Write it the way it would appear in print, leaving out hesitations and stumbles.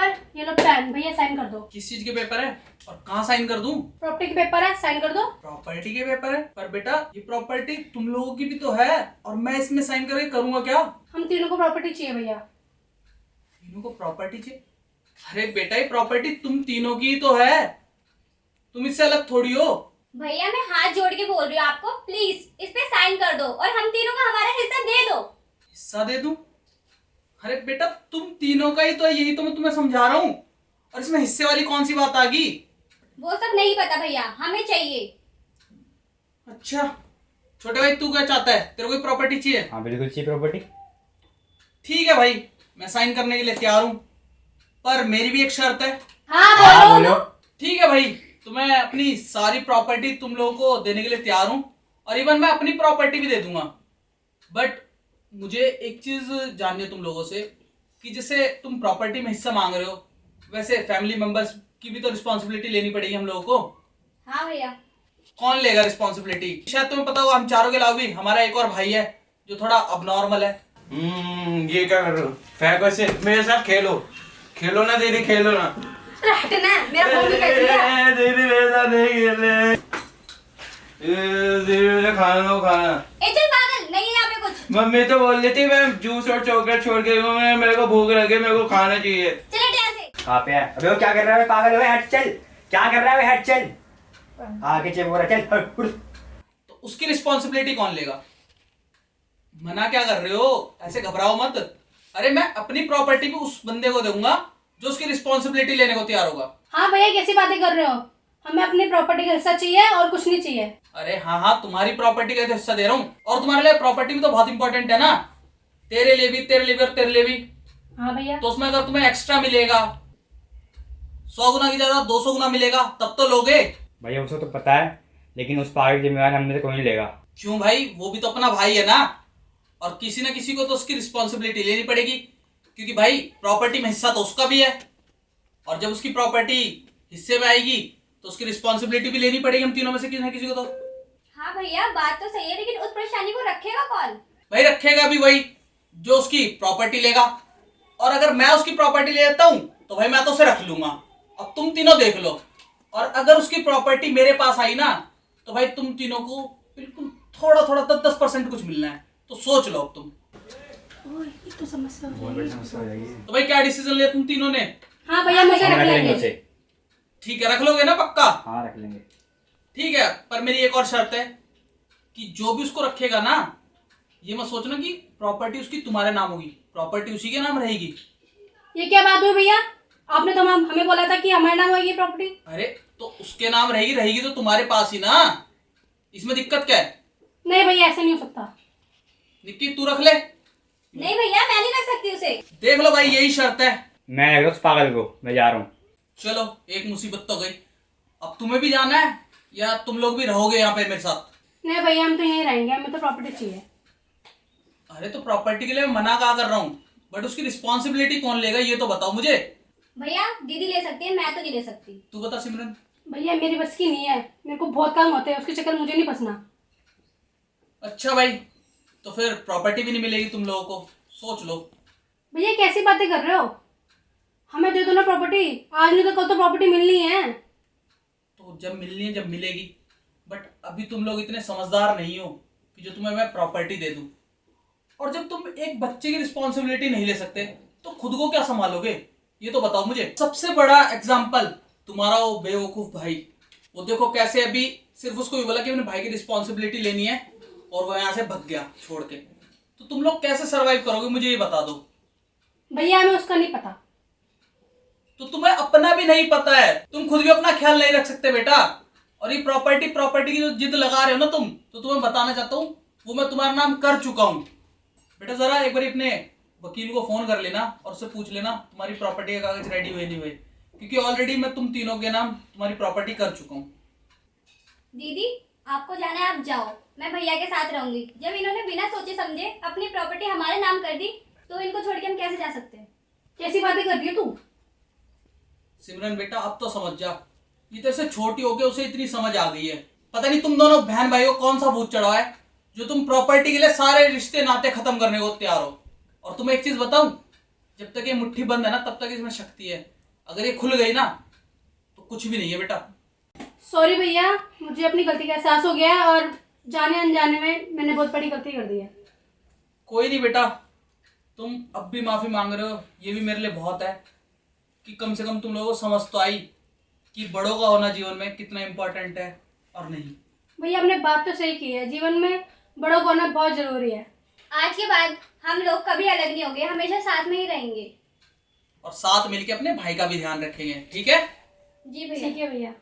Paper, ये लो pen. भैया sign कर दो। किस चीज के पेपर है और कहाँ साइन कर दूं? प्रॉपर्टी के पेपर है, साइन कर दो। प्रॉपर्टी के पेपर है? पर बेटा ये प्रॉपर्टी तुम लोगों की भी तो है, और मैं इसमें साइन करके करूंगा क्या? हम तीनों को प्रॉपर्टी चाहिए भैया। तीनों को प्रॉपर्टी चाहिए? अरे बेटा ये प्रॉपर्टी तुम तीनों की तो है, तुम इससे अलग थोड़ी हो। भैया मैं हाथ जोड़ के बोल रही हूँ आपको, प्लीज इस पे साइन कर दो और हम तीनों को हमारा हिस्सा दे दो। हिस्सा दे दूं? अरे बेटा तुम तीनों का ही तो है, यही तो मैं तुम्हें समझा रहा हूँ, और इसमें हिस्से वाली कौन सी बात आ गई? वो सब नहीं पता भैया, हमें चाहिए। अच्छा छोटे भाई, तू क्या चाहता है? तेरे को कोई प्रॉपर्टी चाहिए? हाँ बिल्कुल चाहिए प्रॉपर्टी। ठीक है भाई, मैं साइन करने के लिए तैयार हूँ, पर मेरी भी एक शर्त है। हाँ हाँ बोलो। बोलो। ठीक है भाई, तो मैं अपनी सारी प्रॉपर्टी तुम लोगों को देने के लिए तैयार हूँ, और इवन मैं अपनी प्रॉपर्टी भी दे दूंगा। बट मुझे एक चीज जाननी है तुम लोगों से, कि जैसे तुम प्रॉपर्टी में हिस्सा मांग रहे हो, वैसे फैमिली मेंबर्स की भी तो रिस्पॉन्सिबिलिटी लेनी पड़ेगी हम लोगों को। हाँ भैया। कौन लेगा रिस्पॉन्सिबिलिटी? शायद तुम्हें पता होगा, हम चारों के अलावा भी हमारा एक और भाई है जो थोड़ा अबनॉर्मल है। ये क्या कर रहे हो? फेंको से, मेरे साथ खेलो। खेलो ना दीदी, खेलो ना। अरे हटना, मेरा फोन भी कर दिया। दीदी मेरे साथ नहीं खेले। दीदी मुझे खाना दो, खाना। ए चल पागल, नहीं है यहाँ पे कुछ। मम्मी तो बोल रही थी मैं जूस और चॉकलेट छोड़ के मेरे को भूख लगे, मेरे को खाना चाहिए। चल हट यहाँ से। कहाँ पे है? अबे वो क्या कर रहा है? पागल हो? हट चल। क्या कर रहा है? हट चल। आगे चल, बोला चल उठ। तो उसकी रिस्पॉन्सिबिलिटी कौन लेगा? मना क्या कर रहे हो? ऐसे घबराओ मत। अरे मैं अपनी प्रॉपर्टी भी उस बंदे को दूंगा जो उसकी रिस्पॉन्सिबिलिटी लेने को तैयार होगा। हाँ भैया, कैसी बातें कर रहे हो? हमें अपनी प्रॉपर्टी का हिस्सा चाहिए और कुछ नहीं चाहिए। अरे हाँ हाँ, तुम्हारी प्रॉपर्टी का तो हिस्सा दे रहा हूँ, और तुम्हारे लिए प्रॉपर्टी भी तो बहुत इंपॉर्टेंट है ना, तेरे लिए भी, तेरे लिए भी और तेरे लिए भी। हाँ भैया। तो उसमें अगर तुम्हें एक्स्ट्रा मिलेगा, 100 गुना की ज्यादा 200 गुना मिलेगा, तब तो लोगे। भैया उसको तो पता है, लेकिन उस पागल की जिम्मेवारी हम में से कोई नहीं लेगा। क्यों भाई? वो भी तो अपना भाई है ना, और किसी ना किसी को तो उसकी रिस्पॉन्सिबिलिटी लेनी पड़ेगी, क्योंकि भाई प्रॉपर्टी में हिस्सा तो उसका भी है, और जब उसकी प्रॉपर्टी हिस्से में आएगी तो उसकी रिस्पॉन्सिबिलिटी भी लेनी पड़ेगी हम तीनों में से किसी ना किसी को तो। हाँ भैया बात तो सही है, लेकिन उस परेशानी को रखेगा कौन? भाई रखेगा भी वही जो उसकी प्रॉपर्टी लेगा, और अगर मैं उसकी प्रॉपर्टी ले लेता हूं तो भाई मैं तो उसे रख लूंगा। अब तुम तीनों देख लो, और अगर उसकी प्रॉपर्टी मेरे पास आई ना, तो भाई तुम तीनों को बिल्कुल थोड़ा थोड़ा 10% कुछ मिलना है, तो सोच लो अब तुम। ओए, ये तो समस्या हो बहुत रही बड़ी है। समस्या हो जाएगी। तो भाई क्या डिसीजन लिया तुम तीनों ने? हाँ भैया, मुझे हाँ, रख रख लेंगे लेंगे। उसे। ठीक है, रख लोगे ना पक्का? हाँ रख लेंगे। ठीक है, पर मेरी एक और शर्त है कि जो भी उसको रखेगा ना, ये मत सोचना कि प्रॉपर्टी उसकी तुम्हारे नाम होगी, प्रॉपर्टी उसी के नाम रहेगी। ये क्या बात हुई भैया? आपने तो हमें बोला था कि हमारे नाम होगी प्रॉपर्टी। अरे तो उसके नाम रहेगी, रहेगी तो तुम्हारे पास ही ना, इसमें दिक्कत क्या है? नहीं भैया, ऐसा नहीं हो सकता। निक्की तू रख ले। नहीं भैया, मैं नहीं रख सकती उसे। देख लो भाई, यही शर्त है। मैं रख उस पागल को, मैं जा रहा हूँ। चलो एक मुसीबत तो गई, अब तुम्हें भी जाना है या तुम लोग भी रहोगे यहाँ पे मेरे साथ? नहीं भैया, हम तो यहीं रहेंगे, हमें तो प्रॉपर्टी चाहिए। अरे तो प्रॉपर्टी के लिए मैं मना कहाँ कर रहा हूँ, बट उसकी रिस्पॉन्सिबिलिटी कौन लेगा ये तो बताओ मुझे। भैया दीदी ले सकती है, मैं तो नहीं ले सकती। तू बता सिमरन। भैया मेरी बस की नहीं है, मेरे को बहुत काम होते हैं, उसके चक्कर मुझे नहीं फंसना। अच्छा भाई, तो फिर प्रॉपर्टी भी नहीं मिलेगी तुम लोगों को, सोच लो। भैया कैसी बातें कर रहे हो? हमें दे दो ना प्रॉपर्टी, आज नहीं तो कल तो प्रॉपर्टी मिलनी है। तो जब मिलनी है जब मिलेगी, बट अभी तुम लोग इतने समझदार नहीं हो कि जो तुम्हें मैं प्रॉपर्टी दे दूं, और जब तुम एक बच्चे की रिस्पॉन्सिबिलिटी नहीं ले सकते तो खुद को क्या संभालोगे ये तो बताओ मुझे। सबसे बड़ा एग्जाम्पल तुम्हारा वो बेवकूफ भाई, वो देखो कैसे अभी सिर्फ उसको ये बोला कि अपने भाई की रिस्पॉन्सिबिलिटी लेनी है और वो यहाँ से भग गया छोड़ के। तो तुम लोग कैसे सरवाइव करोगे मुझे ये बता दो। भैया हमें उसका नहीं पता। तो तुम्हें अपना भी नहीं पता है, तुम खुद भी अपना ख्याल नहीं रख सकते बेटा, और ये प्रॉपर्टी प्रॉपर्टी की जो जिद लगा रहे हो ना तुम, तो तुम्हें बताना चाहता हूँ वो मैं तुम्हारा नाम कर चुका हूँ। बेटा जरा एक बार अपने वकील को फोन कर लेना और उससे पूछ लेना तुम्हारी प्रॉपर्टी के कागज रेडी हुए नहीं हुए, क्योंकि ऑलरेडी मैं तुम तीनों के नाम तुम्हारी प्रॉपर्टी कर चुका हूँ। दीदी आपको जाना है आप जाओ, मैं भैया के साथ रहूंगी। जब इन्होंने बिना सोचे समझे अपनी प्रॉपर्टी हमारे नाम कर दी, तो इनको छोड़ के हम कैसे जा सकते हैं? कैसी बातें कर रही हो तू? सिमरन बेटा अब तो समझ जा, ये तेरे से छोटी होके उसे इतनी समझ आ गई है। पता नहीं तुम दोनों बहन भाई को कौन सा भूत चढ़ा है जो तुम प्रॉपर्टी के लिए सारे रिश्ते नाते खत्म करने को तैयार हो। और तुम्हें एक चीज बताऊं, जब तक ये मुट्ठी बंद है ना तब तक इसमें शक्ति है, अगर ये खुल गई ना तो कुछ भी नहीं है बेटा। सॉरी भैया, मुझे अपनी गलती का एहसास हो गया है और जाने अनजाने में मैंने बहुत बड़ी गलती कर दी है। कोई नहीं बेटा, तुम अब भी माफी मांग रहे हो, ये भी मेरे लिए बहुत है कि कम से कम तुम लोगों को समझ तो आई कि बड़ों का होना जीवन में कितना इम्पोर्टेंट है और नहीं। भैया आपने बात तो सही की है, जीवन में बड़ों को होना बहुत जरूरी है। आज के बाद हम लोग कभी अलग नहीं होंगे, हमेशा साथ में ही रहेंगे। और साथ मिलके अपने भाई का भी ध्यान रखेंगे, ठीक है? जी भैया। ठीक है भैया।